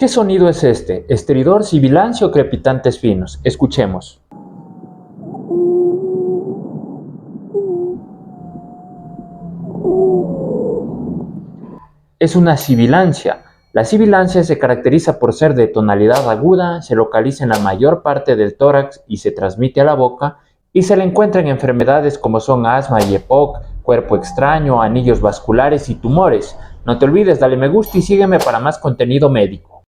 ¿Qué sonido es este? ¿Estridor, sibilancia o crepitantes finos? Escuchemos. Es una sibilancia. La sibilancia se caracteriza por ser de tonalidad aguda, se localiza en la mayor parte del tórax y se transmite a la boca, y se le encuentra en enfermedades como son asma y EPOC, cuerpo extraño, anillos vasculares y tumores. No te olvides, dale me gusta y sígueme para más contenido médico.